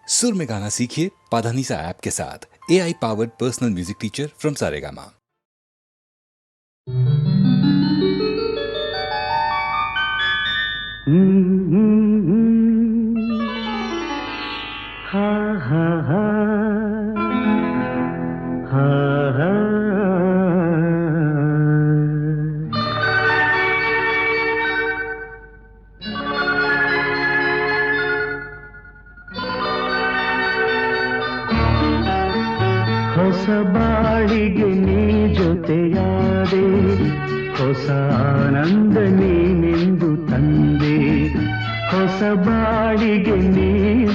सुर में गाना सीखिए पाधानीसा ऐप के साथ। AI powered personal music teacher from Saregama. हा हा हा हा हा ಹೊಸ ಬಾಳಿಗೆ ನೀ ಜೊತೆಯಾದೆ, ಹೊಸ ಆನಂದ ನೀನೆಂದು ತಂದೆ. ಹೊಸ ಬಾಳಿಗೆ ನೀ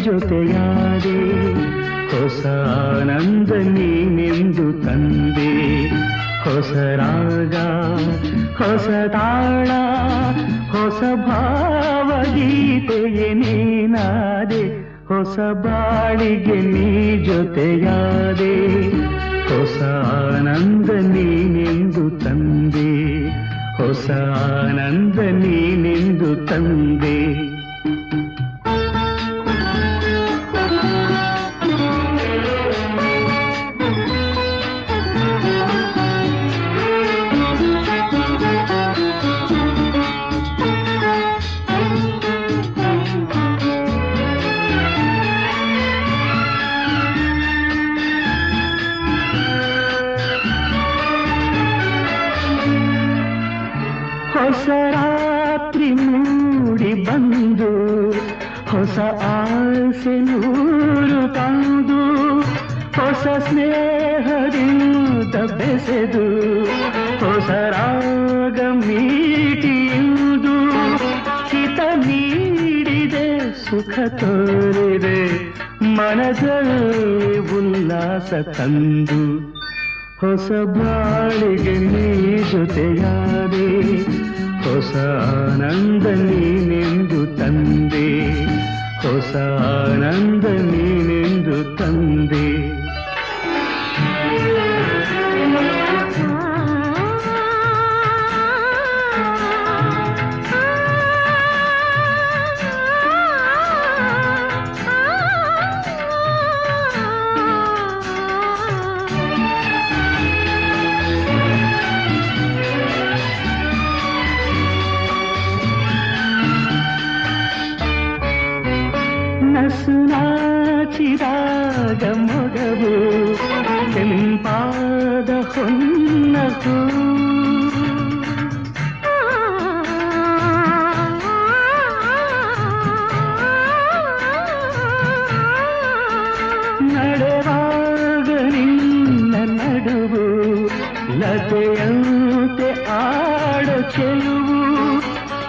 ಜೊತೆಯಾದೆ, ಹೊಸ ಆನಂದ ನೀನೆಂದು ತಂದೆ. ಹೊಸ ರಾಗ, ಹೊಸ ತಾಳ, ಹೊಸ ಭಾವಗೀತೆಯೇ ನೀನಾದೆ. ಹೊಸ ಬಾಳಿಗೆ ನೀ ಜೊತೆಯಾದೆ, ಹೊಸ ಆನಂದ ನೀನೆಂದು ತಂದೆ. ಹೊಸ ಆನಂದ ನೀನೆಂದು ತಂದೆ. ಹೊಸ ರಾತ್ರಿ ಮೂಡಿ ಬಂದು, ಹೊಸ ಆಸೆ ನೂರು ತಂದು, ಹೊಸ ಸ್ನೇಹದಿಂದ ಬೆಸೆದು, ಹೊಸ ರಾಗ ಮೀಟಿಯುವುದು. ಹಿತ ನೀಡಿದೆ, ಸುಖ ತೋರಿದೆ, ಮನದಲ್ಲಿ ಉಲ್ಲಾಸ ತಂದು. ಹೊಸ ಬಾಳಿಗೆ ನೀ ಜೊತೆಯಾದೆ, ಹೊಸ ಆನಂದ ನೀನೆಂದು ತಂದೆ. ಹೊಸ ಆನಂದ ನೀನೆಂದು ತಂದೆ. ನಸು ನಾಚಿದಾಗ ಮೊಗವು, ಕೆಂಪಾದ ಹೊನ್ನಸು. ನಡೆವಾಗ ನಿನ್ನ ನಡುವು, ಲತೆಯಂತೆ ಆಡ ಚೆಲುವು.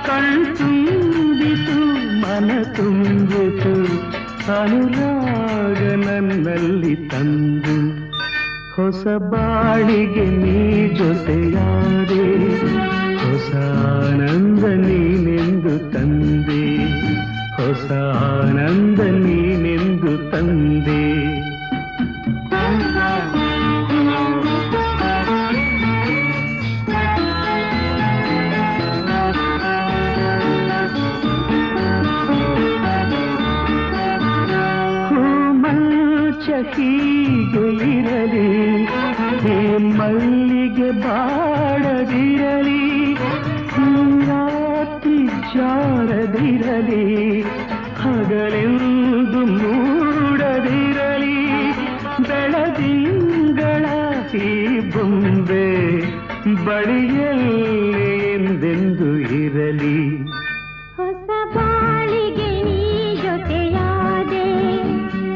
ಕಣ್ತುಂಬಿತು, ಮನ ತುಂಬಿತು, ಅನುರಾಗ ನನ್ನಲ್ಲಿ ತಂದು. ಹೊಸ ಬಾಳಿಗೆ ನೀ ಜೊತೆಯಾದೆ, ಹೊಸ ಆನಂದ ನೀನೆಂದು ತಂದೆ. ಹೊಸ ಆನಂದ ನೀನೆಂದು ತಂದೆ. ಹೀಗೆ ಇರಲಿ, ಹೇ ಮಲ್ಲಿಗೆ ಬಾಡದಿರಲಿ, ರಾತ್ರಿ ಜಾರದಿರಲಿ, ಹಗಲೆಂದು ಮೂಡದಿರಲಿ. ಬೆಳದಿಂಗಳ ಈ ಬೊಂಬೆ ಬಳಿಯಲ್ಲಿ ಎಂದೆಂದು ಇರಲಿ. ಹೊಸ ಬಾಳಿಗೆ ನೀ ಜೊತೆಯಾದೆ,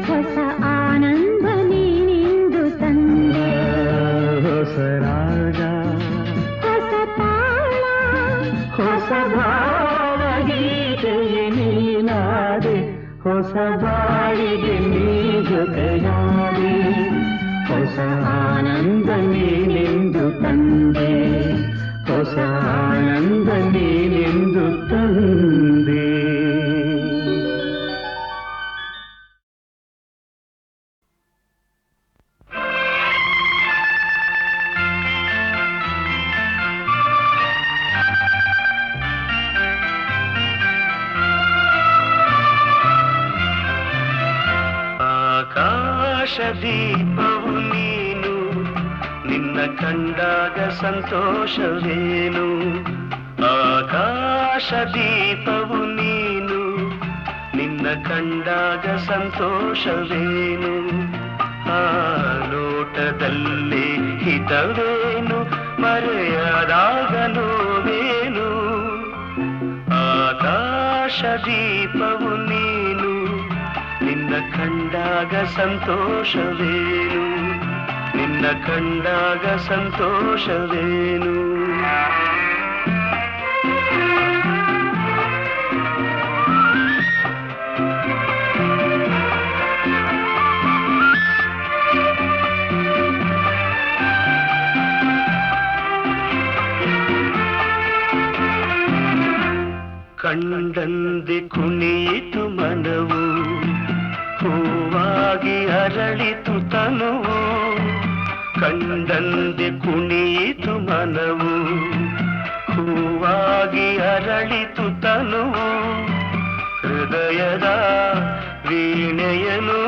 ಹೊಸ ಆನಂದ ನೀನೆಂದು ತಂದೆ. ಹೊಸ ರಾಗ, ಹೊಸ ತಾಳ, ಹೊಸ ಭಾವಗೀತೆಯೇ ನೀನಾದೆ. ಹೊಸ ಬಾಳಿಗೆ ನೀ ಜೊತೆಯಾದೆ, ಹೊಸ ಆನಂದ ನೀನೆಂದು ತಂದೆ. ಹೊಸ ಆನಂದ ನೀನೆಂದು ತಂದೆ. ದೀಪವು ನೀನು ನಿನ್ನ ಕಂಡಾಗ ಸಂತೋಷವೇನು ಆಕಾಶ ದೀಪವು ನೀನು ನಿನ್ನ ಕಂಡಾಗ ಸಂತೋಷವೇನು ಆ ನೋಟದಲ್ಲಿ ಹಿತವೇನು ಮರೆಯದಾಗ ನೋವೇನು ಆಕಾಶ ದೀಪವು ನೀನು ನಿನ್ನ ಕಂಡಾಗ ಸಂತೋಷವೇನು ನಿನ್ನ ಕಂಡಾಗ ಸಂತೋಷವೇನು ಕಂಡಂದೆ ಕುಣಿಯಿತು ಮನವು ಹೂವಾಗಿ ಅರಳಿತು ತನುವು ಕಂಡಂದೆ ಕುಣಿಯಿತು ಮನವು ಹೂವಾಗಿ ಅರಳಿತು ತನುವು ಹೃದಯದ ವೀಣೆಯನು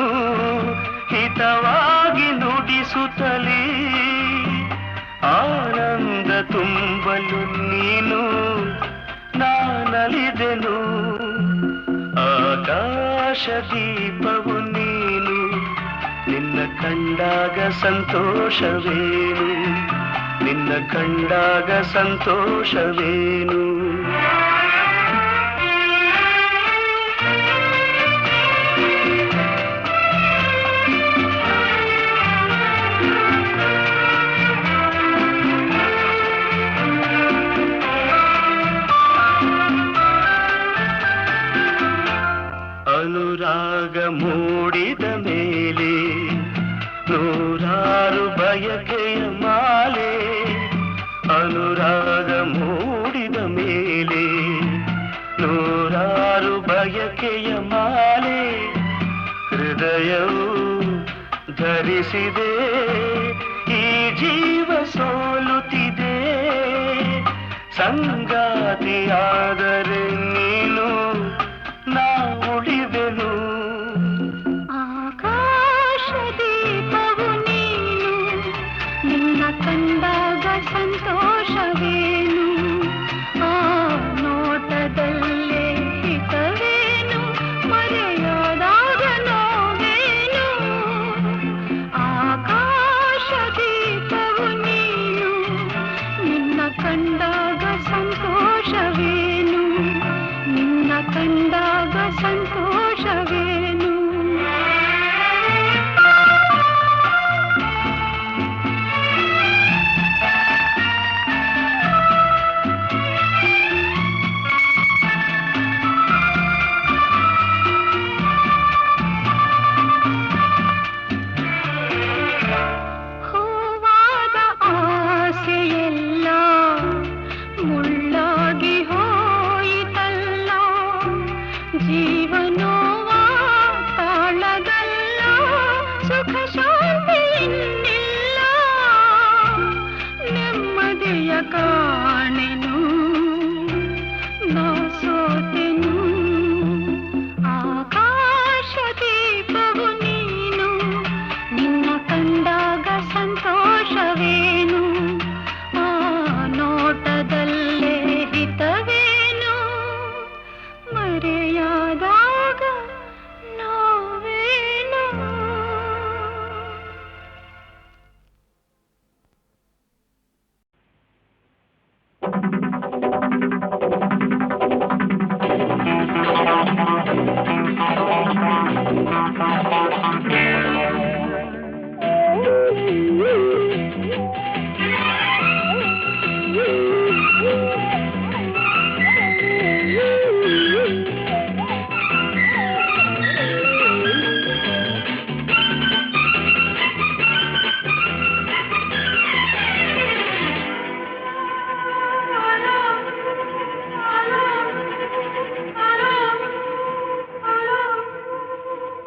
ಹಿತವಾಗಿ ನುಡಿಸುತ್ತಲೇ ಆನಂದ ತುಂಬಲು ನೀನು ನಾನಲಿದೆನು ಆಕಾಶ ದೀಪವು ನೀನು ನಿನ್ನ ಕಂಡಾಗ ಸಂತೋಷವೇನು ನಿನ್ನ ಕಂಡಾಗ ಸಂತೋಷವೇನು ಅನುರಾಗ ಮೂಡಿದ ಮೇಲೆ ನೂರಾರು ಬಯಕೆಯ ಮಾಲೆ ಅನುರಾಗ ಮೂಡಿದ ಮೇಲೆ ನೂರಾರು ಬಯಕೆಯ ಮಾಲೆ ಹೃದಯವು ಧರಿಸಿದೆ ಈ ಜೀವ ಸೋಲುತ್ತಿದೆ ಸಂಗಾತಿಯಾದರೆ ನೀನು ನಾ ಉಳಿದೆನು ಆಕಾಶ ದೀಪವು ನೀನು ನಿನ್ನ ಕಂಡಾಗ ಸಂತೋಷವೇನು ಆ ನೋಟದಲ್ಲೇ ಹಿತವೇನು ಮರೆಯದಾಗ ನೋವೇನು ಆಕಾಶ ದೀಪವು ನೀನು ನಿನ್ನ ಕಂಡಾಗ ಸಂತೋಷವೇನು ನಿನ್ನ ಕಂಡಾಗ ಸಂತೋಷವೇನು ಹೂವಾದ ಆಸೆಯೆಲ್ಲ ಮುಳ್ಳಾಗಿ ಹೋಯಿತಲ್ಲ ಜೀವನೋವ ತಾಳಗಲ್ಲ ಸುಖ ಶಾಂತಿ ಇನ್ನಿಲ್ಲ ನೆಮ್ಮದಿಯ ಕಾಣೆನು ನಾ ಸೋತೆನು ಆಕಾಶ ದೀಪವು ನೀನು ನಿನ್ನ ಕಂಡಾಗ ಸಂತೋಷವೇನು ಆ ನೋಟದಲ್ಲೇ ಹಿತವೇನು ಮರೆಯಾದಾಗ ನೋವೇನು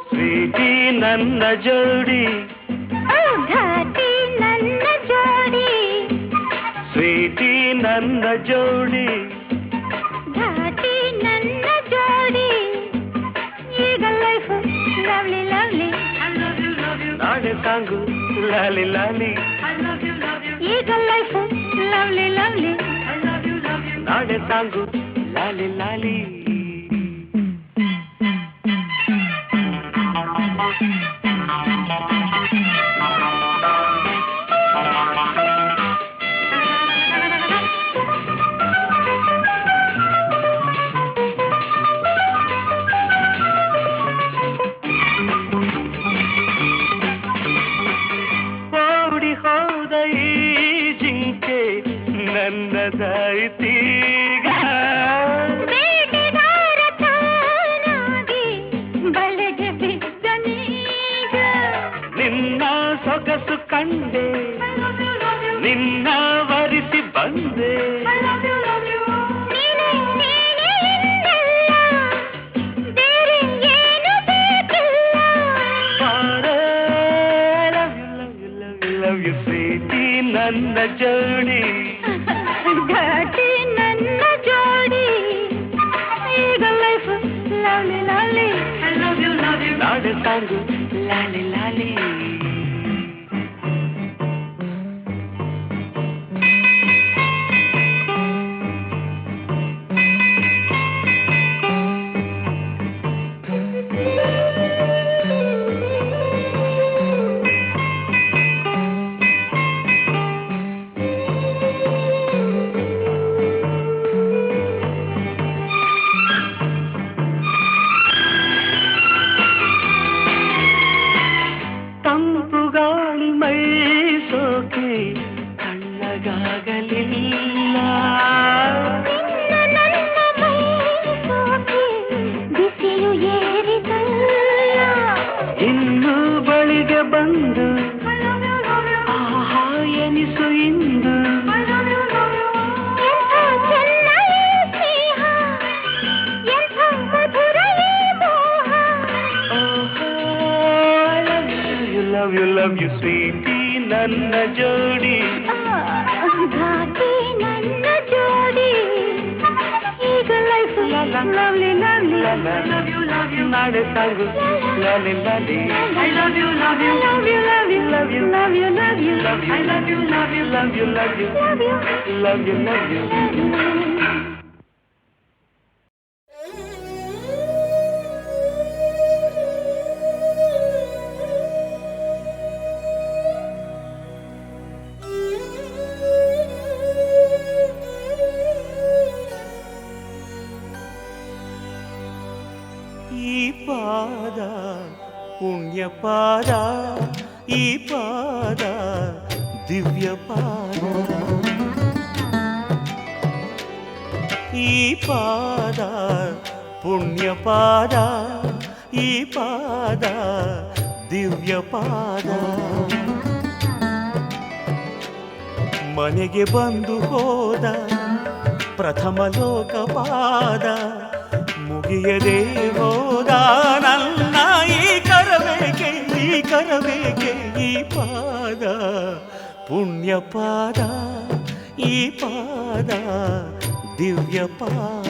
ಪ್ರೀತಿ ನನ್ನ ಜೋಡಿ ಘಾಟಿ ನನ್ನ ಜೋಡಿ ಪ್ರೀತಿ ನನ್ನ ಜೋಡಿ ಘಾಟಿ ನನ್ನ ಜೋಡಿ ಈಗ life lovely lovely I love you, ನಾಳೆ ಸಾಂಗು ಲಾಲಿ ಲಾಲಿ ಈಗ ಲೈಫ್ ಲವ್ಲಿ ಲವ್ಲಿ ನಾಳೆ ಸಾಂಗು ಲಾಲಿ ಲಾಲಿ ನನ್ನದಾಯಿತೀಗ ಬೇಟೆಗಾರ ತಾನಾಗಿ ಬಲೆಗೆ ಬಿದ್ದನೀಗ ನಿನ್ನ ಸೊಗಸು ಕಂಡೆ ನಿನ್ನ ವರಿಸಿ ಬಂದೆ ನೀನೇ ನೀನೇ ಎಂದಲ್ಲ ಬೇರೆ ಏನು ಬೇಕಿಲ್ಲ ಲವ್ ಯು ಪ್ರೀತಿ ನನ್ನ ಜೋಡಿ ಘಾಟಿ ನನ್ನ ಜೋಡಿ ಈಗ ಲೈಫ್ ಲವ್ಲಿ ಲವ್ಲಿ ನಾಳೆ ಸಾಂಗು ಲಾಲಿ ಲಾಲಿ ತಣ್ಣಗಾಗಲಿಲ್ಲ ನನ್ನ ಮೈ ಸೋಕಿ ಬಿಸಿಲು ಏರಿದಲ್ಲ ಇನ್ನು ಬಳಿಗೆ ಬಂದು ಆಹಾ ಎನಿಸು ಇಂದು ಎಂಥ ಚೆನ್ನ ಈ ಸ್ನೇಹ ಎಂಥ ಮಧುರ ಈ ಮೋಹ ಲವ್ ಯು ಸ್ವೀಟಿ ನನ್ನ ಜೋಡಿ ಘಾಟಿ ನನ್ನ ಜೋಡಿ ಈಗ ಲೈಫ್ ಲವ್ಲಿ ಲವ್ಲಿ ನಾಳೆ ಸಾಂಗು ಲಾಲಿ ಲಾಲಿ I love you, love you, love you, love you, love you, love you, love you, I love you, love you, love you, love you, love you, love you, love you. ಈ ಪಾದ ಪುಣ್ಯ ಪಾದ ಈ ಪಾದ ದಿವ್ಯ ಪಾದ ಈ ಪಾದ ಪುಣ್ಯ ಪಾದ ಈ ಪಾದ ದಿವ್ಯ ಪಾದ ಮನೆಗೆ ಬಂದು ಹೋದ ಪ್ರಥಮ ಲೋಕಪಾದ ಮುಗಿಯದೆ ಹೋದ ನನ್ನ ಈ ಕರಬೇಕೆ ಈ ಪಾದ ಪುಣ್ಯ ಪಾದ ಈ ಪಾದ ದಿವ್ಯ ಪಾದ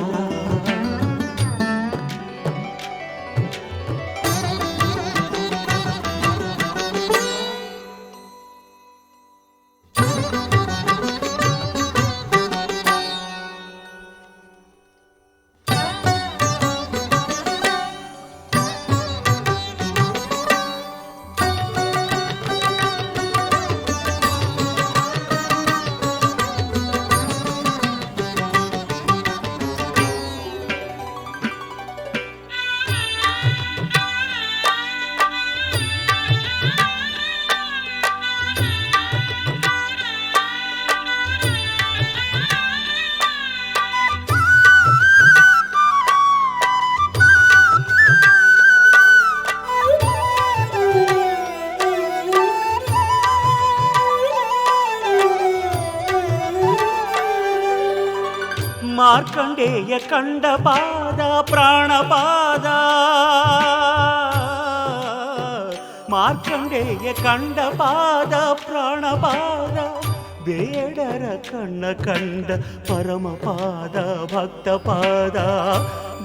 ಮಾರ್ಕಂಡೇಯ ಕಂಡ ಪಾದ ಪ್ರಾಣಪಾದ ಮಾರ್ಕಂಡೇಯ ಕಂಡ ಪಾದ ಪ್ರಾಣಪಾದ ಬೇಡರ ಕಣ್ಣ ಕಂಡ ಪರಮಪಾದ ಭಕ್ತಪಾದ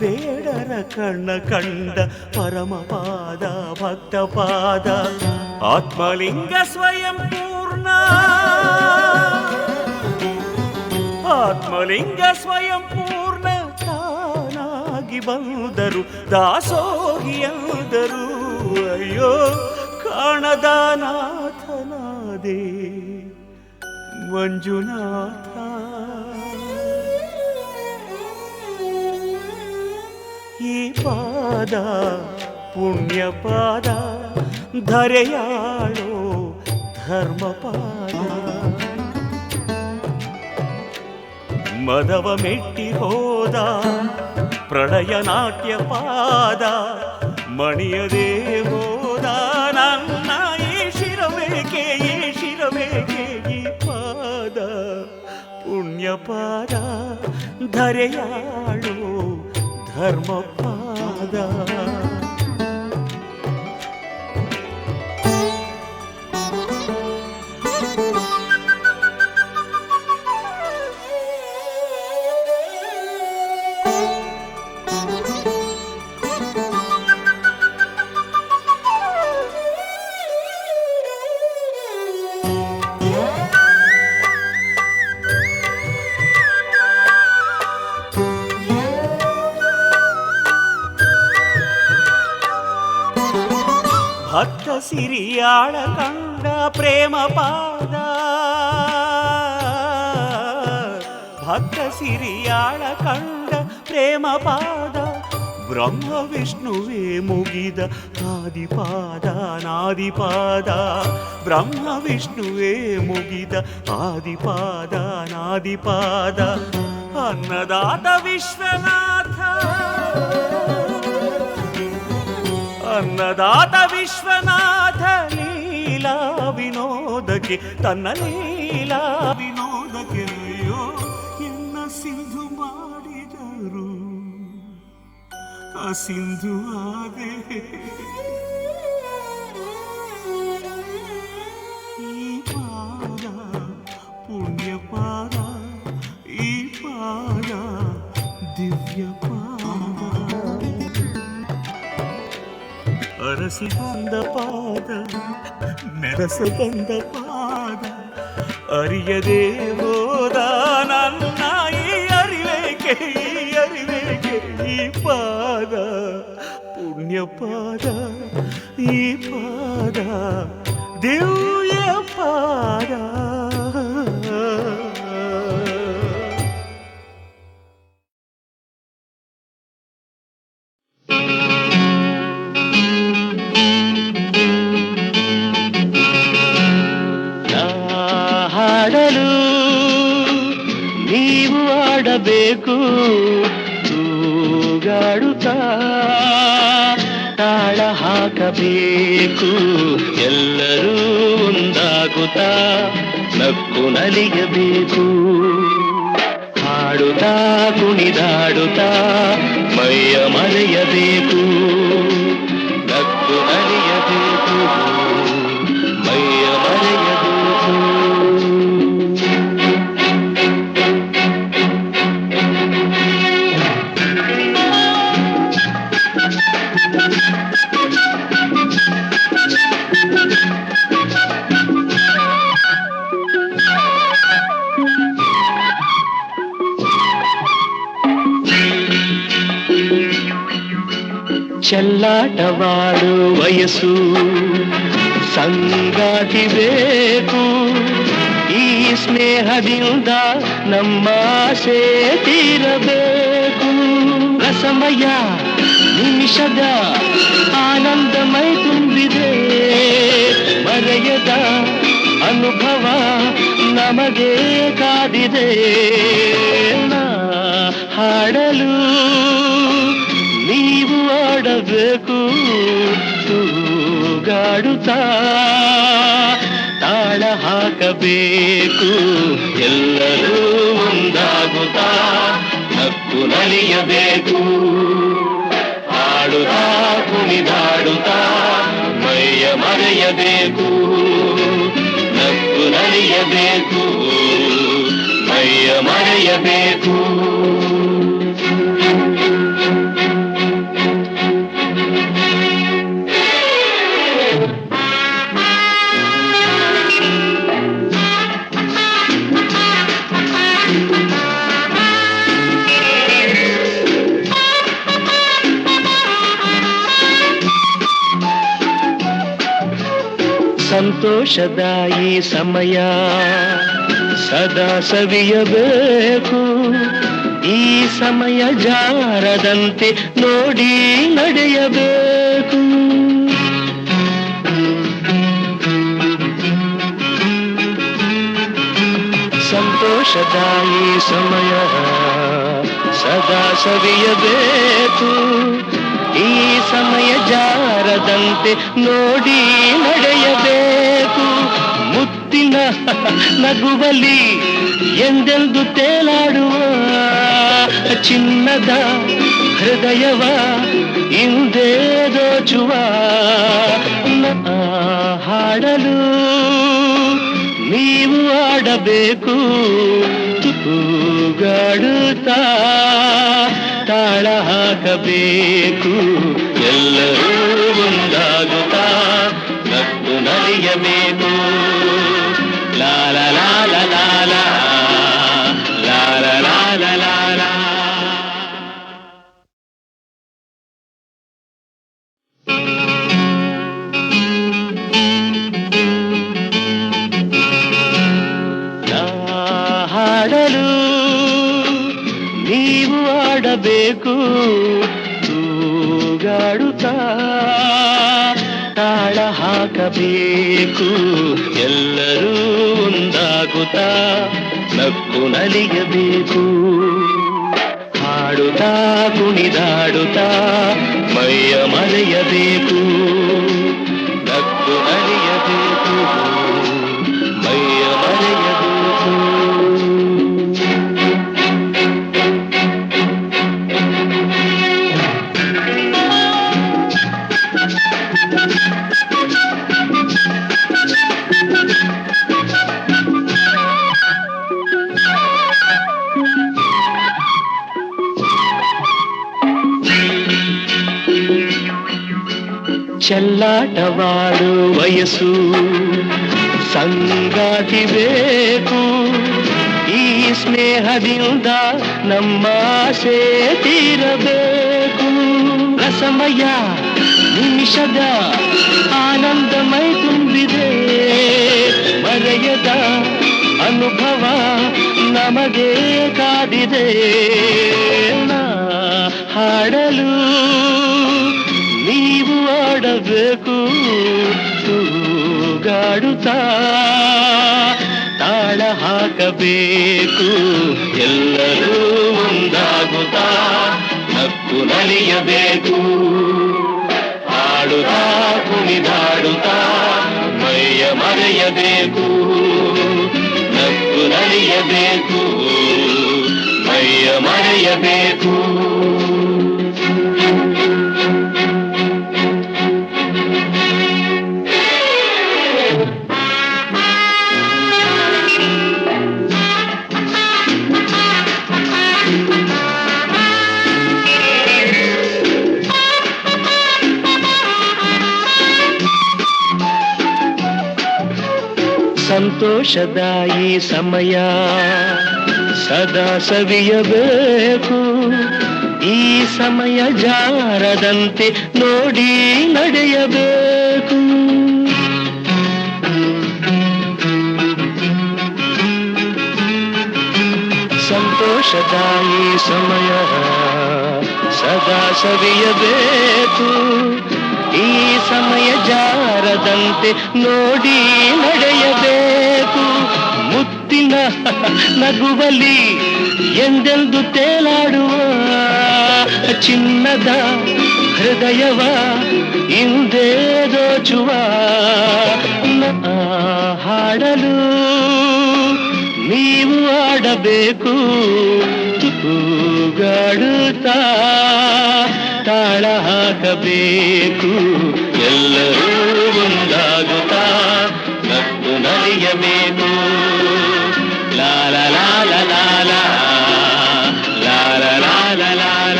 ಬೇಡರ ಕಣ್ಣ ಕಂಡ ಪರಮಪಾದ ಭಕ್ತಪಾದ ಆತ್ಮಲಿಂಗ ಸ್ವಯಂ ಪೂರ್ಣ ಆತ್ಮಲಿಂಗ ಸ್ವಯಂ ಪೂರ್ಣ ತಾನಾಗಿ ಬಂದರು ದಾಸೋಗಿ ಎಂದರು ಅಯ್ಯೋ ಕಾಣದ ನಾಥನಾದೆ ಮಂಜುನಾಥ ಈ ಪಾದ ಪುಣ್ಯ ಪಾದ ಧರೆಯಾಳೋ ಧರ್ಮಪಾದ ಮದವ ಮೆಟ್ಟಿ ಹೋದ ಪ್ರಳಯ ನಾಟ್ಯ ಪಾದ ಮಣಿಯದೇ ಹೋದ ನನ್ನ ಈ ಶಿರವೇಕೆ ಈ ಪಾದ ಪುಣ್ಯ ಪಾದ ಧರೆಯಾಳೋ ಧರ್ಮಪಾದ ಭಕ್ತ ಸಿರಿಯಾಳ ಕಂಡ ಪ್ರೇಮ ಪಾದ ಭಕ್ತ ಸಿರಿಯಾಳ ಕಂಡ ಪ್ರೇಮ ಪಾದ ಬ್ರಹ್ಮ ವಿಷ್ಣುವೇ ಮುಗಿದ ಆದಿಪಾದ ನಾದಿಪಾದ ಬ್ರಹ್ಮ ವಿಷ್ಣುವೇ ಮುಗಿದ ಆದಿಪಾದ ನಾದಿಪಾದ ಅನ್ನದಾತ ವಿಶ್ವನಾಥ ಅನ್ನದಾತ ವಿಶ್ವನಾಥ ಲೀಲಾ ವಿನೋದಕ್ಕೆ ತನ್ನ ಲೀಲಾ ವಿನೋದಕ್ಕೆ ಅಯ್ಯೋ ಎನ್ನ ಸಿಂಧು ಮಾಡಿದರು ಆ ಸಿಂಧು ಆದೆ ಈ ಪಾದ ಪುಣ್ಯ ಪಾದ ಈ ಪಾದ ದಿವ್ಯ ಪಾದ ಅರಸಿ ಬಂದ ಪಾದ ಮೆರಸ ಬಂದ ಪಾದ ಅರಿಯದೇ ಹೋದ ನನ್ನ ಈ ಅರಿವೇಕೆ ಈ ಪಾದ ಪುಣ್ಯ ಪಾದ ಈ ಪಾದ ದಿವ್ಯ ಪಾದ ನೀವು ಆಡಬೇಕು ತೂಗಾಡುತ್ತಾ ತಾಳ ಹಾಕಬೇಕು ಎಲ್ಲರೂ ಒಂದಾಗುತ್ತಾ ನಕ್ಕು ನಲಿಯಬೇಕು ಹಾಡುತ್ತಾ ಕುಣಿದಾಡುತ್ತಾ ಮೈಯ ಮರೆಯಬೇಕು ನಕ್ಕು ನಲಿಯಬೇಕು ಮೈಯ ಮರೆಯಬೇಕು ಚೆಲ್ಲಾಟವಾಡು ವಯಸ್ಸು ಸಂಗಾತಿ ಬೇಕು ಈ ಸ್ನೇಹದಿಂದ ನಮ್ಮ ಆಸೆ ತೀರಬೇಕು ರಸಮಯ ನಿಮಿಷದ ಆನಂದಮೈ ತುಂಬಿದೆ ಮರೆಯದ ಅನುಭವ ನಮಗೆ ಕಾದಿದೆ ಹಾಡಲು ನೀವು ಆಡಬೇಕು ತೂಗಾಡುತ್ತಾ ತಾಳ ಹಾಕಬೇಕು ಎಲ್ಲರೂ ಒಂದಾಗುತ್ತಾ ನಕ್ಕು ನಲಿಯಬೇಕು ಹಾಡುತ್ತಾ ಕುಣಿದಾಡುತ್ತಾ ಮೈಯ ಮರೆಯಬೇಕು ನಕ್ಕು ನಲಿಯಬೇಕು ಮೈಯ ಮರೆಯಬೇಕು ಸಂತೋಷದ ಈ ಸಮಯ ಸದಾ ಸವಿಯಬೇಕು, ಈ ಸಮಯ ಜಾರದಂತೆ ನೋಡಿ ನಡೆಯಬೇಕು. ಸಂತೋಷದ ಈ ಸಮಯ ಸದಾ ಸವಿಯಬೇಕು, ಈ ಸಮಯ ಜಾರದಂತೆ ನೋಡಿ ನಡೆಯಬೇಕು. ಮುತ್ತಿನ ನಗುವಲಿ ಎಂದೆಂದು ತೇಲಾಡುವ ಚಿನ್ನದ ಹೃದಯವ ಇಂದೇ ದೋಚುವ ಹಾಡಲು ನೀವು ಆಡಬೇಕು, ತೂಗಾಡುತ್ತಾ ತಾಳ ಹಾಕಬೇಕು. ಎಲ್ಲರೂ ಒಂದಾಗುತ್ತಾ ನಕ್ಕು ನಲಿಯಬೇಕು. ಲಾಲ ಲಾಲ ಲಾಲ ಲಾಲ ಲಾಲ ಲಾಲ. ಹಾಡಲು ನೀವು ಆಡಬೇಕು, ತೂಗಾಡುತ್ತಾ ತಾಳ ಹಾಕಬೇಕು. ಎಲ್ಲರೂ ಒಂದಾಗುತ್ತಾ ನಕ್ಕು ನಲಿಯಬೇಕು. ಹಾಡುತ್ತಾ ಕುಣಿದಾಡುತ್ತಾ ಮೈಯ ಮರೆಯಬೇಕು. ನಕ್ಕು ನಲಿಯಬೇಕು, ಮೈಯ ಮರೆಯಬೇಕು. ಚೆಲ್ಲಾಟವಾಡು ವಯಸ್ಸು ಸಂಗಾತಿ ಬೇಕು, ಈ ಸ್ನೇಹದಿಂದ ನಮ್ಮ ಆಸೆ ತೀರಬೇಕು. ರಸಮಯ ನಿಮಿಷದ ಆನಂದಮೈ ತುಂಬಿದೆ, ಮರೆಯದ ಅನುಭವ ನಮಗೆ ಕಾದಿದೆ. ಹಾಡಲು ನೀವು ಆಡಬೇಕು, ತೂಗಾಡುತ್ತಾ ತಾಳ ಹಾಕಬೇಕು. ಎಲ್ಲರೂ ಒಂದಾಗುತ್ತಾ ನಕ್ಕು ನಲಿಯಬೇಕು. ಹಾಡುತ್ತಾ ಕುಣಿದಾಡುತ್ತಾ ಮೈಯ ಮರೆಯಬೇಕು. ನಕ್ಕು ನಲಿಯಬೇಕು, ಮೈಯ ಮರೆಯಬೇಕು. ಸಂತೋಷದ ಈ ಸಮಯ ಸದಾ ಸವಿಯಬೇಕು, ಈ ಸಮಯ ಜಾರದಂತೆ ನೋಡಿ ನಡೆಯಬೇಕು. ಸಂತೋಷದ ಈ ಸಮಯ ಸದಾ ಸವಿಯಬೇಕು, ಈ ಸಮಯ ಜಾರದಂತೆ ನೋಡಿ ನಡೆಯಬೇಕು. ಮುತ್ತಿನ ನಗುವಲಿ ಎಂದೆಂದು ತೇಲಾಡುವ ಚಿನ್ನದ ಹೃದಯವ ಇಂದೇ ದೋಚುವ ಹಾಡಲು ನೀವು ಆಡಬೇಕು, ತೂಗಾಡುತ್ತಾ ತಾಳ ಹಾಕಬೇಕು. ಎಲ್ಲರೂ ಒಂದಾಗುತ್ತಾ ನಕ್ಕು ನಲಿಯಬೇಕು. ಲಾಲ ಲಾಲ ಲಾಲ ಲಾಲ ಲಾಲ ಲಾಲ.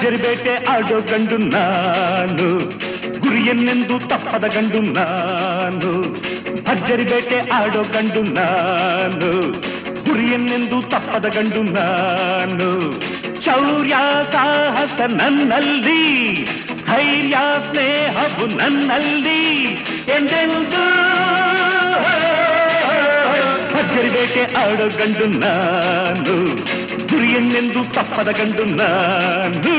ಭರ್ಜರಿ ಬೇಟೆ ಆಡೋ ಗಂಡು ನಾನು, ಗುರಿಯನ್ನೆಂದು ತಪ್ಪದ ಗಂಡು ನಾನು. ಭರ್ಜರಿ ಬೇಟೆ ಆಡೋ ಗಂಡು ನಾನು, ಗುರಿಯನ್ನೆಂದು ತಪ್ಪದ ಗಂಡು ನಾನು. ಶೌರ್ಯ ಸಾಹಸ ನನ್ನಲ್ಲಿ, ಧೈರ್ಯ ಸ್ನೇಹವು ನನ್ನಲ್ಲಿ ಎಂದೆಂದು. ಭರ್ಜರಿ ಬೇಟೆ ಆಡೋ ಗಂಡು ನಾನು, ಗುರಿಯನ್ನೆಂದು ತಪ್ಪದ ಗಂಡು ನಾನು.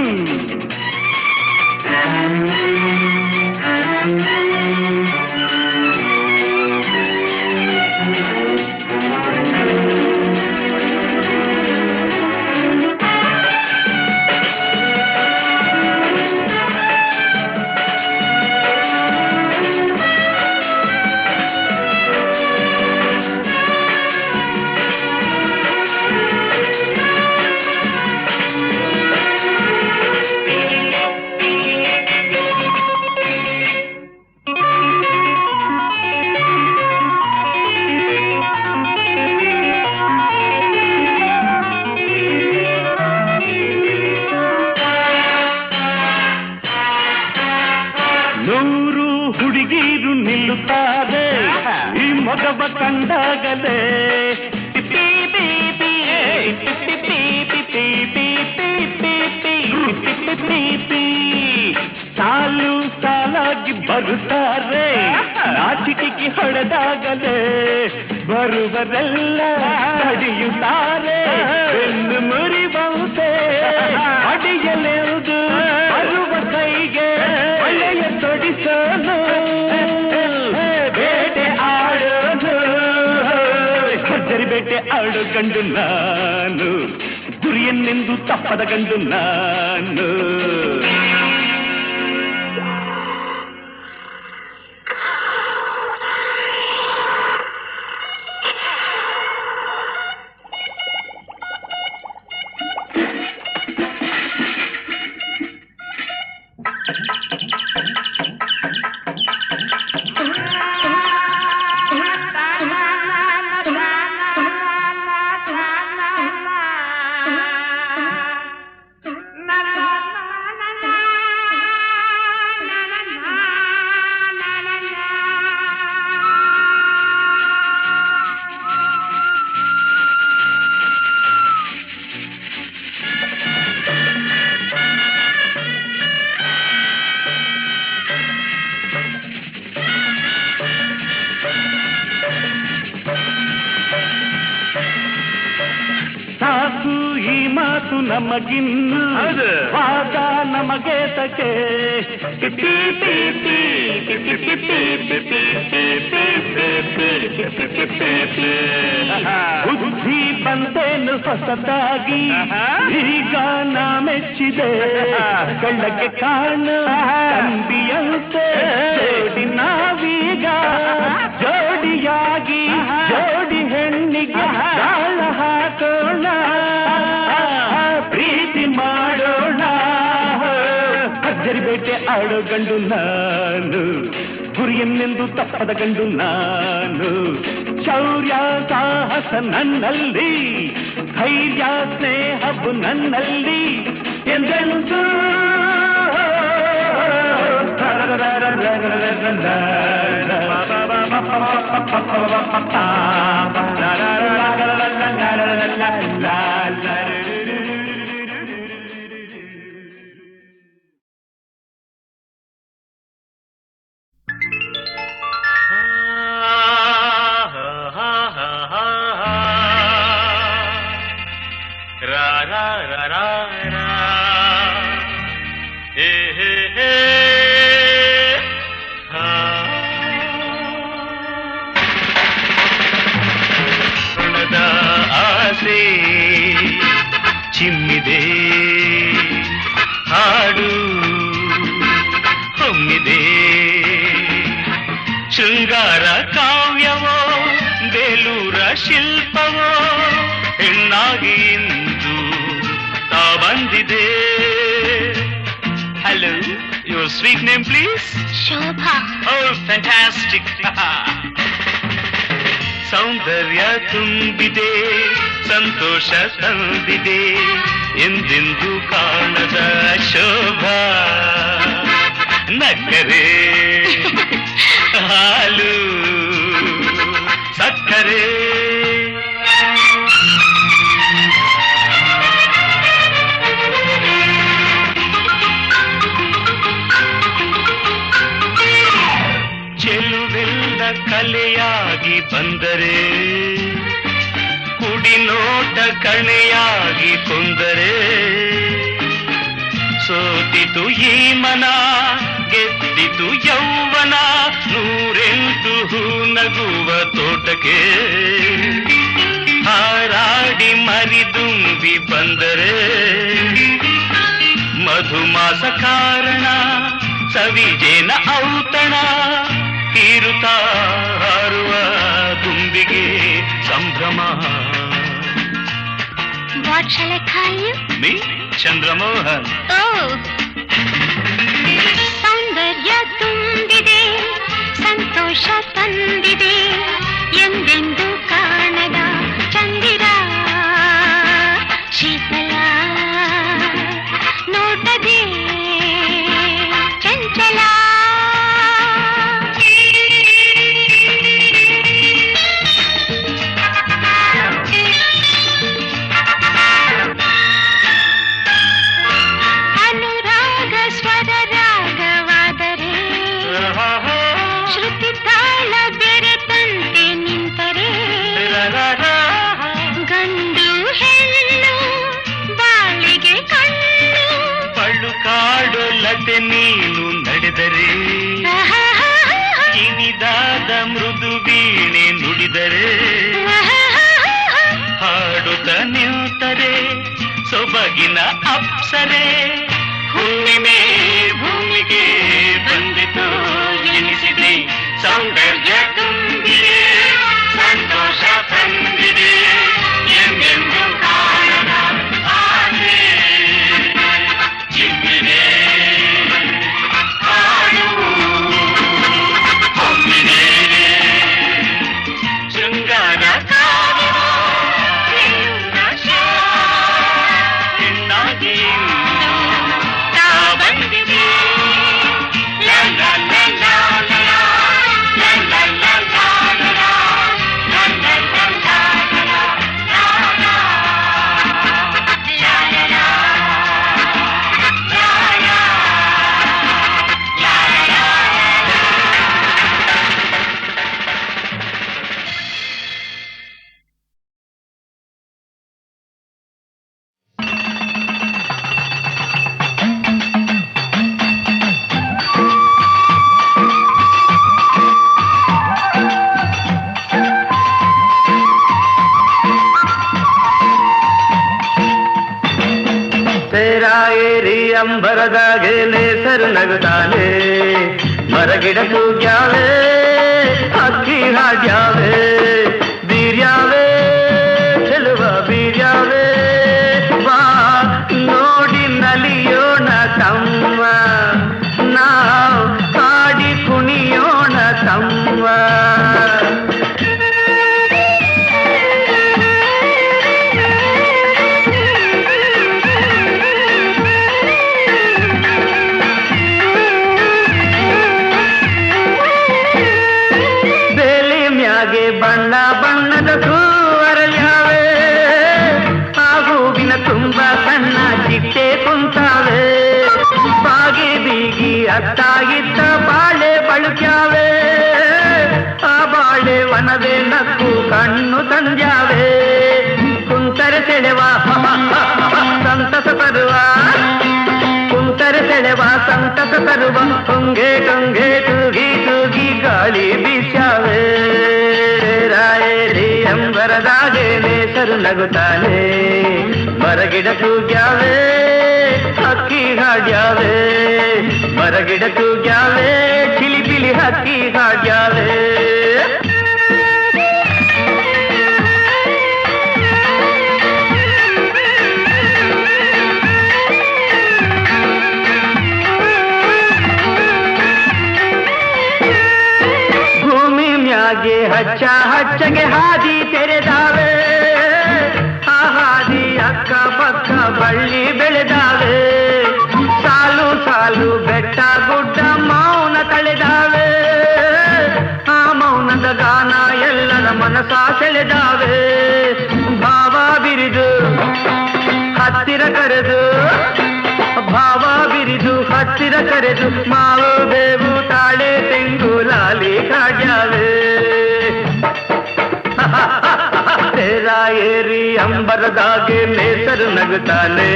ಕಂಡಾಗಲೇ ಸಾಲು ಸಾಲಾಗಿ ಬರುತ್ತಾರೆ, ನಾಚಿಕೆಗೆ ಹೊಡೆದಾಗಲೇ ಬರುವರೆಲ್ಲ ತಡೆಯುತ್ತಾರೆ. ಬೆನ್ನು ಮುರಿವಂತೆ ಅಡಿಯಲೆಂದು ಬರುವ ಕೈಗೆ ಒಳ್ಳೆಯ ತೊಡಿಸೋನು, ಬೇಟೆ ಆಡೋನು. ಭರ್ಜರಿ ಬೇಟೆ ಆಡೋ ಗಂಡು ನಾನು, ಗುರಿಯನ್ನೆಂದು ತಪ್ಪದ ಗಂಡು ನಾನು. ಸಾಕು ಈ ಮಾತು ನಮಗಿನ್ನು, ವಾದ ನಮಗೆ ತಕೆ. ಬುದ್ಧಿ ಬಂದೇನು ಹೊಸದಾಗಿ, ಈಗ ನಾ ಮೆಚ್ಚಿದೆ. ಕಳ್ಳಕ್ಕೆ ಕಾಣ ತಂಬಿಯಂತೆ ಜೋಡಿ ನಾವೀಗ, ಜೋಡಿಯಾಗಿ ಜೋಡಿ ಹೆಣ್ಣಿಗೆ ತಾಳ ಹಾಕೋಣ, ಪ್ರೀತಿ ಮಾಡೋಣ. ಭರ್ಜರಿ ಬೇಟೆ ಆಡೋ ಗಂಡು ನಾನು, ಗುರಿಯನ್ನೆಂದು ತಪ್ಪದ ಗಂಡು ನಾನು. ಶೌರ್ಯ ಸಾಹಸ ನನ್ನಲ್ಲಿ, ಧೈರ್ಯ ಸ್ನೇಹವು ನನ್ನಲ್ಲಿ ಎಂದೆಂದು. ಚಿಮ್ಮಿದೆ ಹಾಡು ಹೊಮ್ಮಿದೆ, ಶೃಂಗಾರ ಕಾವ್ಯವೋ ಬೇಲೂರ ಶಿಲ್ಪವೋ ಹೆಣ್ಣಾಗಿ ಇಂದು ತಾ ಬಂದಿದೆ. Hello, your sweet name please? Shobha. Oh fantastic. ಸೌಂದರ್ಯ ತುಂಬಿದೆ, ಸಂತೋಷ ತಂದಿದೆ, ಎಂದೆಂದು ಕಾಣದ ಶೋಭಾ ನಕ್ಕರೆ ಹಾಲು ಸಕ್ಕರೆ ಚೆಲುವೆಲ್ಲ ಕಲೆಯಾಗಿ ಬಂದರೆ ಕುಡಿನೋಟ ಕಣೆಯಾಗಿ ಕೊಂದರೆ ಸೋತಿತು ಈ ಮನ ಗೆದ್ದಿತು ಯೌವನ ನೂರೆಂಟು ಹೂ ನಗುವ ತೋಟಕ್ಕೆ ಹಾರಾಡಿ ಮರಿದುಂಬಿ ಬಂದರೆ ಮಧುಮಾಸ ಕಾರಣ ಸವಿಜೇನ ಔತಣ ತೀರುತ್ತಾ ಹಾರುವ ದುಂಬಿಗೆ ಸಂಭ್ರಮ. What shall I call you? Me, Chandramohan. Oh. ಸೌಂದರ್ಯ ತುಂಬಿದೆ ಸಂತೋಷ ತಂದಿದೆ ಎಂದೆಂದು ಕಾಣದ ಚಂದಿರ ಶೀತಲ ನೋಟದೆ ಚಂಚಲ ಅನುರಾಗ ಸ್ವರ ರಾಗವಾದರೆ ಶ್ರುತಿ ತಾಳ ಬೆರೆತಂತೆ ನಿಂತರೆ ಗಂಡು ಹೆಣ್ಣು ಬಾಳಿಗೆ ಕಣ್ಣು ಪಳ್ಳು ಕಾಡು ಲತೆ ನೀನು ನಡೆದರೆ ಕಿವಿದಾದ ಮೃದು ವೀಣೆ ನುಡಿದರೆ ಹಾಡುತ್ತ ನಿಂತರೆ ಸೊಬಗಿನ ಅಪ್ಸರೆ ಹುಣ್ಣಿಮೆ ಭೂಮಿಗೆ ಬಂದಿತು ಎನಿಸಿದೆ ಸೌಂದರ್ಯ ತುಂಬಿದೆ ಸಂತೋಷ ತಂದಿದೆ ಎಂದೆಂದು ಕಾಣದ ಆಸೆ ಚಿಮ್ಮಿದೆ ಹಾಡು ಹೊಮ್ಮಿದೆ ಶೃಂಗಾರ ಹೆಣ್ಣಾಗಿ ತಾ ಬಂದಿದೆ ಲಾ ಲಾ ಲಾ ಲಾ ಲಾ ಲಾ ಲಾ ಲಾ ಲಾ ಲಾ ಲಾ ಲಾ ಲಾ ಲಾ ತೇರಾಯೇರಿ ಅಂಬರದಾಗೆ ನೇಸರು ನಗುತ್ತಾನೆ ಮರಗಿಡ ಕೂಗ್ಯಾವೆ ಹಕ್ಕಿ ಹಾಡ್ಯಾವೆ ಬೀರ್ಯಾವೆ ಚೆಲುವ ಬೀರ್ಯಾವೆ ಬಾ ನೋಡಿ ನಲಿಯೋಣ ತಮ್ಮ ನಾವು ಹಾಡಿ ಕುಣಿಯೋಣ ತಮ್ಮ ಬಣ್ಣ ಬಣ್ಣದ ಹೂವರಳ್ಯಾವೆ ಆ ಹೂವಿನ ತುಂಬ ಸಣ್ಣ ಚಿಟ್ಟೆ ಕುಂತಾವೆ ಬಾಗಿ ಬೀಗಿ ಅತ್ತಾಗಿದ್ದ ಬಾಳೆ ಬಳುಕ್ಯಾವೆ ಆ ಬಾಳೆ ವನವೇ ನಕ್ಕು ಕಣ್ಣು ತಂದ್ಯಾವೆ ಕುಂತರೆ ಸೆಳೆವ ಸಂತಸ ತರುವ ಕುಂತರೆ ಸೆಳೆವ ಸಂತಸ ತರುವ ಟೊಂಗೆ ಟೊಂಗೆ ತೂಗಿ ತೂಗಿ ಗಾಳಿ ಬೀಸ್ಯಾವೆ ರಾಯರಿ ಅಂಬರದಾಗೆ ನೇಸರು ನಗುತ್ತಾನೆ ಮರಗಿಡ ಕೂಗ್ಯಾವೆ ಹಕ್ಕಿ ಹಾಡ್ಯಾವೆ ಮರಗಿಡ ಕೂಗ್ಯಾವೆ ಚಿಲಿ ಪಿಲಿ ಹಕ್ಕಿ ಹಾಡ್ಯಾವೆ ಮ್ಯಾಗೆ ಹಚ್ಚ ಹಚ್ಚಗೆ ಹಾದಿ ತೆರೆದಾವೆ ಆ ಹಾದಿ ಅಕ್ಕ ಪಕ್ಕ ಬಳ್ಳಿ ಜಾವೆ ಭಾವ ಬಿರಿದು ಹತ್ತಿರ ಕರೆದು ಭಾವ ಬಿರಿದು ಹತ್ತಿರ ಕರೆದು ಮಾವು ಬೇವು ತಾಳೆ ತೆಂಗು ಲಾಲಿ ಕಾಡ್ಯಾವೆ ತೇರ ಏರಿ ಅಂಬರದಾಗೆ ನೇಸರು ನಗುತ್ತಾನೆ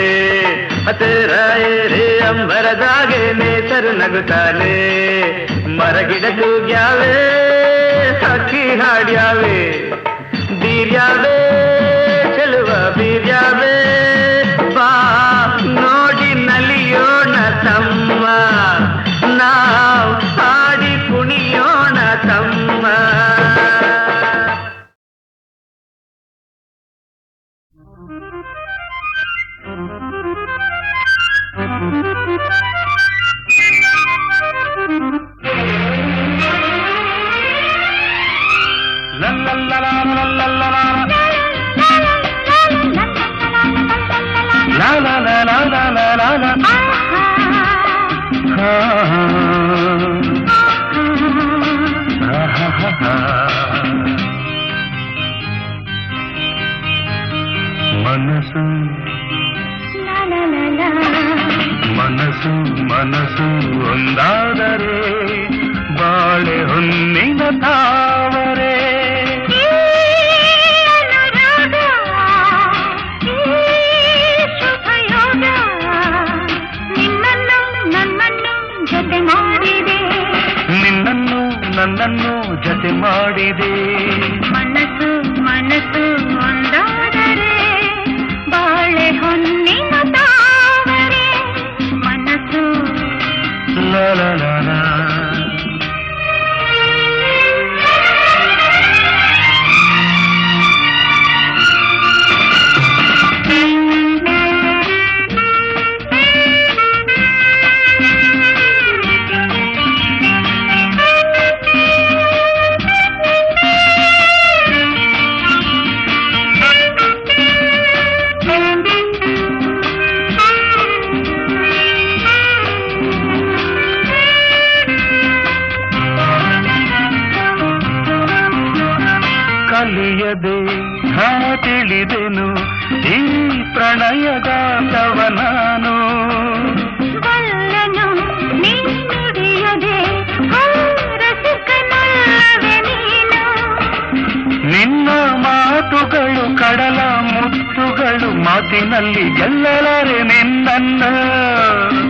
ತೇರ ಏರಿ ಅಂಬರದಾಗೆ ನೇಸರು ನಗುತ್ತಾನೆ ಮರಗಿಡ ತೂಗ್ಯಾವೆ ಸಖಿ ಹಾಡ್ಯಾವೆ ಬೀರ್ಯಾವೆ ಚೆಲುವ ಬೀರ್ಯಾವೆ ಬಾ ನೋಡಿ ನಲಿಯೋಣ ತಮ್ಮ ನಾವು ಹಾಡಿ ಕುಣಿಯೋಣ ತಮ್ಮ ಮನಸ್ಸು ಮನಸ್ಸು ಮನಸ್ಸು ಒಂದಾದರೆ ಬಾಳೆ ಹೊನ್ನಿನ ತಾವರೆ ನಿನ್ನನ್ನು ನನ್ನನ್ನು ಜತೆ ಮಾಡಿದೆ ಮನಸ್ಸು ಮನಸ್ಸು ಒಂದಾದರೆ ಬಾಳೆ ಹೊನ್ನಿನ ತಾವರೆ ಮನಸ್ಸು ಲಾ ಲಾ ಲಾ ಲಾ. ಕಲಿಯದೆ ನಾ ತಿಳಿದೆನು ಈ ಪ್ರಣಯಗಾಂಧವ ನಾನು ಬಲ್ಲನು ನೀ ನುಡಿಯದೆ ರಸಿಕನಲ್ಲವೆ ನೀನು ನಿನ್ನ ಮಾತುಗಳು ಕಡಲ ಮುತ್ತುಗಳು ಮಾತಿನಲ್ಲಿ ಗೆಲ್ಲಲಾರೆ ನಿನ್ನನ್ನು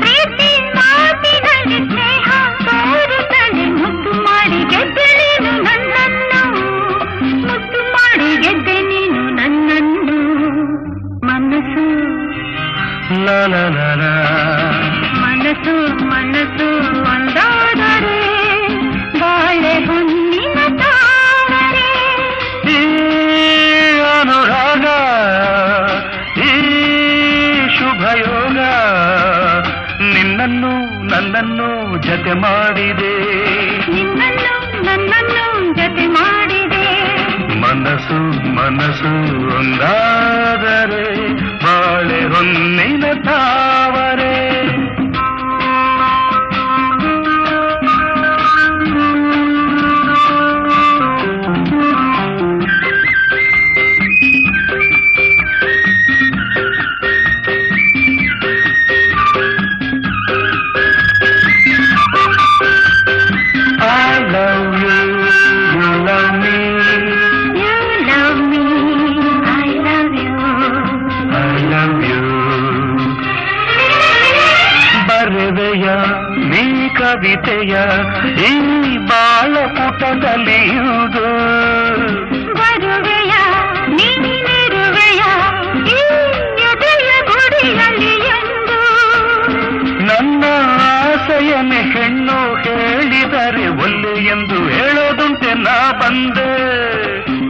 ಪ್ರೀತಿ ಮಾತಿನಲ್ಲಿ ಸ್ನೇಹ ತೋರುತ್ತಲೇ ಮುದ್ದು ಮಾಡಿ ಗೆದ್ದೆ ನೀನು ನನ್ನನ್ನು ಮುದ್ದು ಮಾಡಿ ಗೆದ್ದೆ ನೀನು ನನ್ನನ್ನು ಮನಸ್ಸು ಲಾ ಲಾ ಲಾ ಲಾ. ಮನಸ್ಸು ಮನಸ್ಸು ಒಂದಾದರೆ ಬಾಳೆ ಹೊನ್ನಿನ ತಾವರೆ ಈ ಅನುರಾಗ ಈ ಶುಭಯೋಗ ನಿನ್ನನ್ನು ನನ್ನನ್ನು ಜತೆ ಮಾಡಿದೆ ನಿನ್ನನ್ನು ನನ್ನನ್ನು ಜತೆ ಮಾಡಿದೆ ಮನಸ್ಸು ಮನಸ್ಸು ಒಂದಾದರೆ ಬಾಳೆ ಹೊನ್ನಿನ ತಾವರೆ I love you, you love me, You love me, I love you. I love you. ಬರೆವೆಯ ನೀ ಕವಿತೆಯ ಈ ಬಾಳ ಪುಟದಲ್ಲಿಯುವುದು ಬರುವೆಯ ನೀನಿರುವೆಯ ಈ ಎದೆಯ ಗುಡಿಯಲ್ಲಿ ಎಂದು ನನ್ನ ಆಸೆಯನ್ನೇ ಹೆಣ್ಣು ಹೇಳಿದರೆ ಒಲ್ಲೆ ಎಂದು ಹೇಳೋದುಂಟೆ ನಾ ಬಂದೆ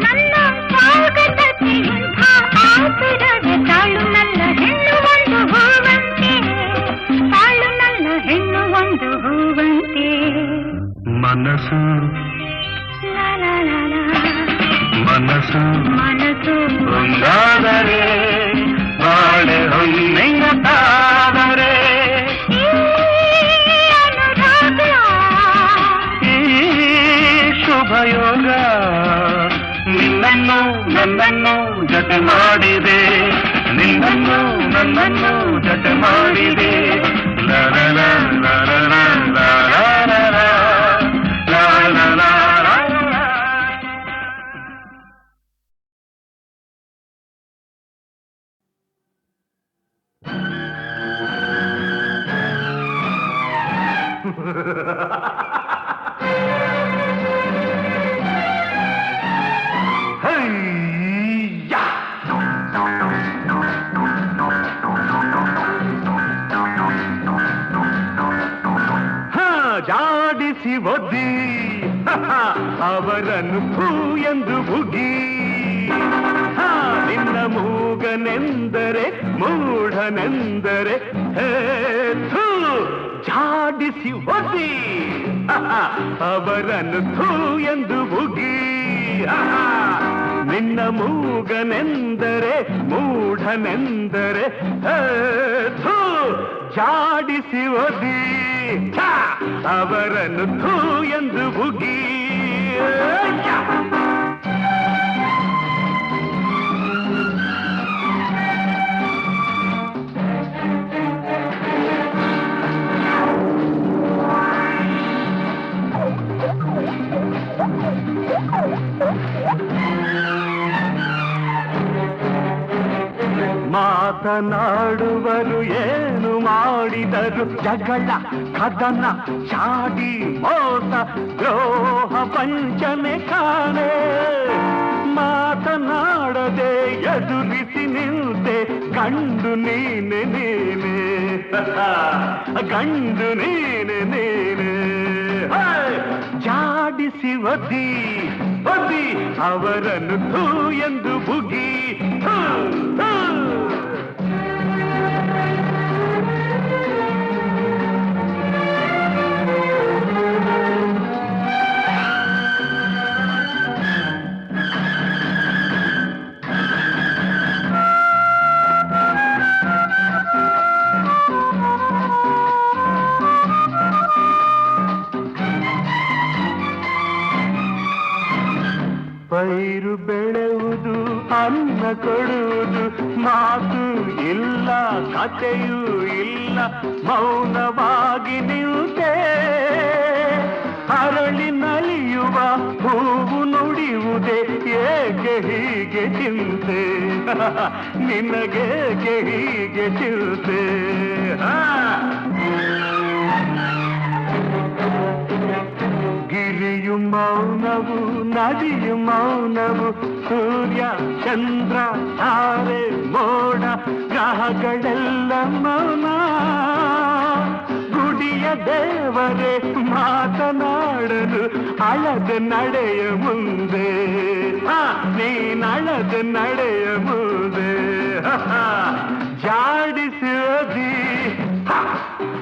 ನನ್ನ ಸ್ವಾಗತಕ್ಕೆ ಇಂಥ ಆತುರವೇ ತಾಳು ನನ್ನ ಹೆಣ್ಣು ಒಂದು ಹೂವಂತೆ ತಾಳು ನನ್ನ ಹೆಣ್ಣು ಒಂದು ಹೂವಂತೆ ಮನಸ್ಸು ಲಾ ಲಾ ಲಾ ಲಾ. ಮನಸ್ಸು ಮನಸ್ಸು ಒಂದಾದರೆ ಬಾಳೆ ಹೊನ್ನಿನ ತಾವರೆ ಈ ಅನುರಾಗ ಈ ಶುಭಯೋಗ ನಿನ್ನನ್ನು ನನ್ನನ್ನು ಜೊತೆ ಮಾಡಿದೆ ನಿನ್ನನ್ನು ನನ್ನನ್ನು ಜೊತೆ ಮಾಡಿದೆ ಲಾ ಲಾ ಲಾ ಲಾ ಲಾ ಲಾ ಲಾ ಲಾ ಲಾ ಲಾ ಲಾ ಲಾ. ಜಾಡಿಸಿ ಒದ್ದಿ ಅವರನ್ನು ಥೂ ಎಂದು ಬುಗಿ ನಿನ್ನ ಮೂಗನೆಂದರೆ ಮೂಢನೆಂದರೆ ಥೂ ಜಾಡಿಸಿ ಒದ್ದಿ ಅವರನ್ನು ಥೂ ಎಂದು ಬುಗಿ ನಿನ್ನ ಮೂಗನೆಂದರೆ ಮೂಢನೆಂದರೆ ಥೂ ಜಾಡಿಸಿ ಒದಿ ಅವರನ್ನು ಥೂ ಎಂದು ಬುಗಿ ಮಾತನಾಡುವರು ಏನು ಮಾಡಿದರು ಜಗಳ ಕದನ ಚಾಡಿ ಮೋಸ ದ್ರೋಹ ವಂಚನೆ ಕಾಣೆ ಮಾತನಾಡದೆ ಎದುರಿಸಿ ನಿಂತೆ ಗಂಡು ನೀನೆ ನೀನೆ ಗಂಡು ನೀನೆ ನೀನೆ ಜಾಡಿಸಿ ಒದ್ದಿ ಒದ್ದಿ ಅವರನ್ನು ಥೂ ಎಂದು ಬುಗಿ ಥೂ ಥೂ. ಪೈರು ಬೆಳೆಯುವುದು ಅನ್ನ ಕೊಡುವುದು ಮಾತು ಇಲ್ಲ ಕಥೆಯೂ ಇಲ್ಲ ಮೌನವಾಗಿ ನಿಂತೆ ಅರಳಿ ನಲಿಯುವ ಹೂವು ನುಡಿಯುವುದೇ ಏಕೆ ಹೀಗೆ ಚಿಂತೆ ನಿನಗೇಕೆ ಹೀಗೆ ಚಿಂತೆ ಗಿರಿಯು ಮೌನವು ನದಿಯು ಮೌನವು ಸೂರ್ಯ ಚಂದ್ರ ತಾರೆ ಮೋಡ ಗ್ರಹಗಳೆಲ್ಲ ಮೌನ ಗುಡಿಯ ದೇವರೇ ಮಾತನಾಡಲು ಅಳದ ನಡೆಯ ಮುಂದೆ ನೀನಳದ ನಡೆಯ ಮುಂದೆ ಜಾಡಿಸಿ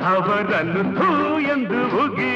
ಅವರನ್ನು ಥೂ ಎಂದು ಹೋಗಿ